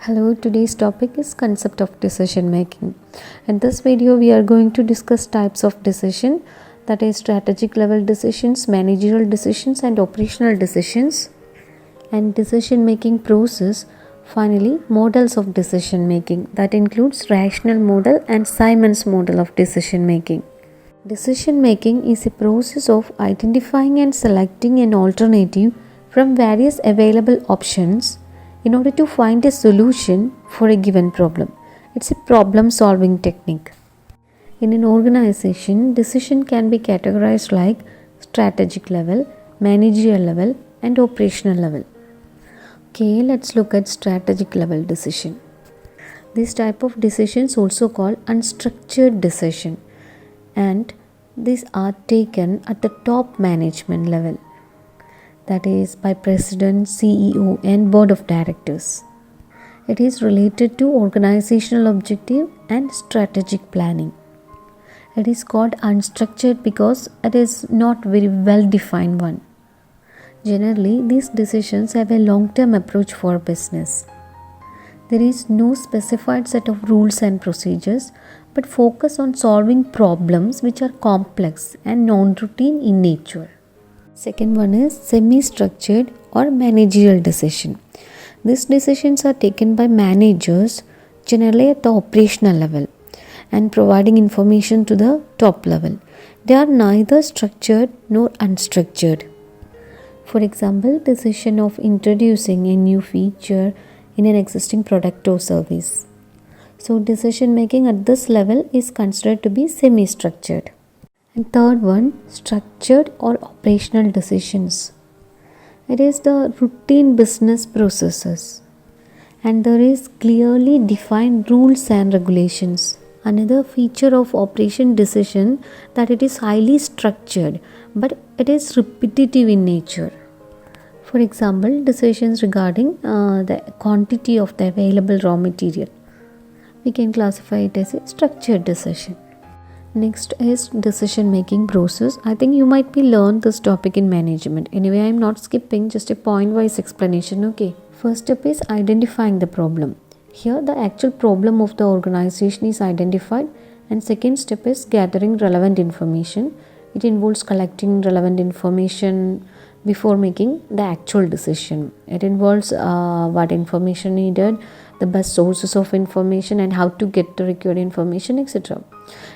Hello, today's topic is concept of decision making. In this video we are going to discuss types of decision, that is strategic level decisions, managerial decisions and operational decisions, and decision making process. Finally, models of decision making, that includes rational model and Simon's model of decision making. Decision making is a process of identifying and selecting an alternative from various available options in order to find a solution for a given problem. It's a problem solving technique. In an organization, decision can be categorized like strategic level, managerial level and operational level. Okay, let's look at strategic level decision. This type of decision is also called unstructured decision, and these are taken at the top management level, that is by president, CEO and board of directors. It is related to organizational objective and strategic planning. It is called unstructured because it is not very well defined one. Generally, these decisions have a long-term approach for business. There is no specified set of rules and procedures, but focus on solving problems which are complex and non-routine in nature. Second one is semi-structured or managerial decision. These decisions are taken by managers generally at the operational level and providing information to the top level. They are neither structured nor unstructured. For example, decision of introducing a new feature in an existing product or service. So decision making at this level is considered to be semi-structured. And third one, structured or operational decisions. It is the routine business processes and there is clearly defined rules and regulations. Another feature of operation decision that it is highly structured but it is repetitive in nature. For example, decisions regarding the quantity of the available raw material. We can classify it as a structured decision. Next is decision making process. I think you might be learned this topic in management. Anyway, I am not skipping, just a point wise explanation. Okay. First step is identifying the problem. Here the actual problem of the organization is identified, and second step is gathering relevant information. It involves collecting relevant information before making the actual decision. It involves what information needed, the best sources of information and how to get the required information, etc.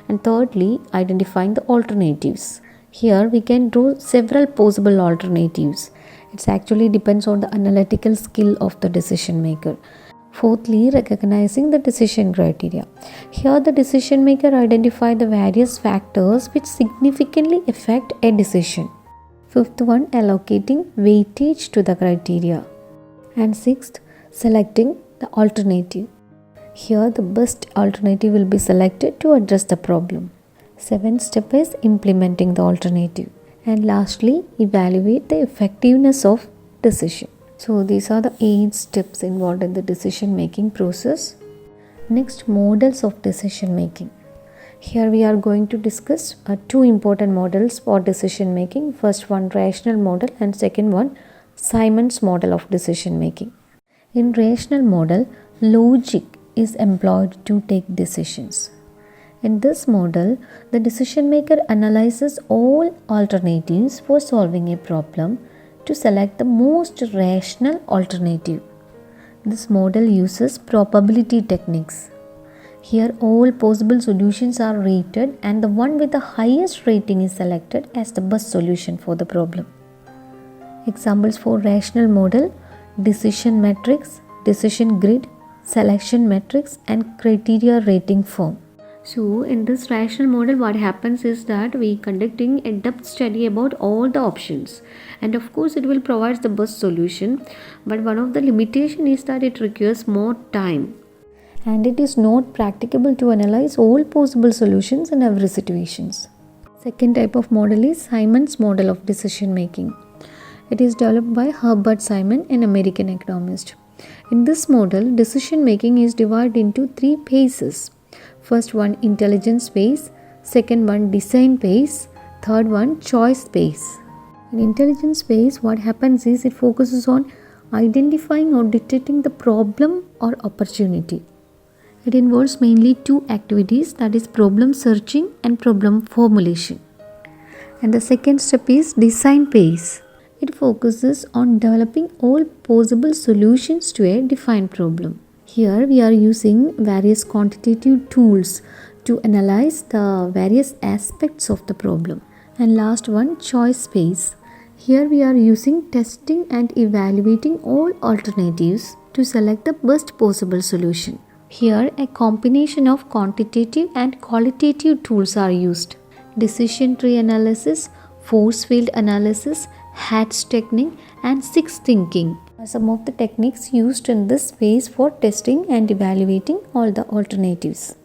And thirdly, identifying the alternatives. Here we can draw several possible alternatives. It actually depends on the analytical skill of the decision maker. Fourthly, recognizing the decision criteria. Here the decision maker identifies the various factors which significantly affect a decision. Fifth one, allocating weightage to the criteria. And sixth, selecting the alternative. Here the best alternative will be selected to address the problem. Seventh step is implementing the alternative. And lastly, evaluate the effectiveness of decision. So these are the 8 steps involved in the decision making process. Next, models of decision making. Here we are going to discuss 2 important models for decision making. First one, rational model, and second one, Simon's model of decision making. In rational model, logic is employed to take decisions. In this model, the decision maker analyzes all alternatives for solving a problem to select the most rational alternative. This model uses probability techniques. Here all possible solutions are rated and the one with the highest rating is selected as the best solution for the problem. Examples for rational model: decision matrix, decision grid, selection matrix and criteria rating form. So in this rational model, what happens is that we conducting a depth study about all the options, and of course it will provide the best solution, but one of the limitation is that it requires more time and it is not practicable to analyze all possible solutions in every situations. Second type of model is Simon's model of decision making. It is developed by Herbert Simon, an American economist. In this model, decision making is divided into 3 phases. First one, intelligence phase, second one, design phase, third one, choice phase. In intelligence phase, what happens is it focuses on identifying or detecting the problem or opportunity. It involves mainly two activities, that is problem searching and problem formulation. And the second step is design phase. It focuses on developing all possible solutions to a defined problem. Here we are using various quantitative tools to analyze the various aspects of the problem. And last one, choice phase. Here we are using testing and evaluating all alternatives to select the best possible solution. Here a combination of quantitative and qualitative tools are used. Decision tree analysis, force field analysis, Hatch technique and six thinking are some of the techniques used in this phase for testing and evaluating all the alternatives.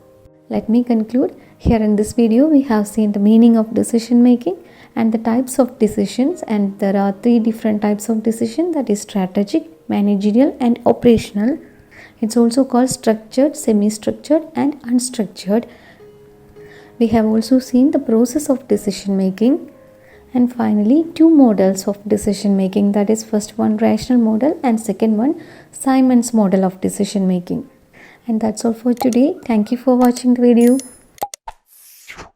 Let me conclude. Here in this video we have seen the meaning of decision making and the types of decisions, and there are three different types of decision, that is strategic, managerial and operational. It's also called structured, semi-structured and unstructured. We have also seen the process of decision making. And finally, two models of decision making, that is first one rational model and second one Simon's model of decision making. And that's all for today. Thank you for watching the video.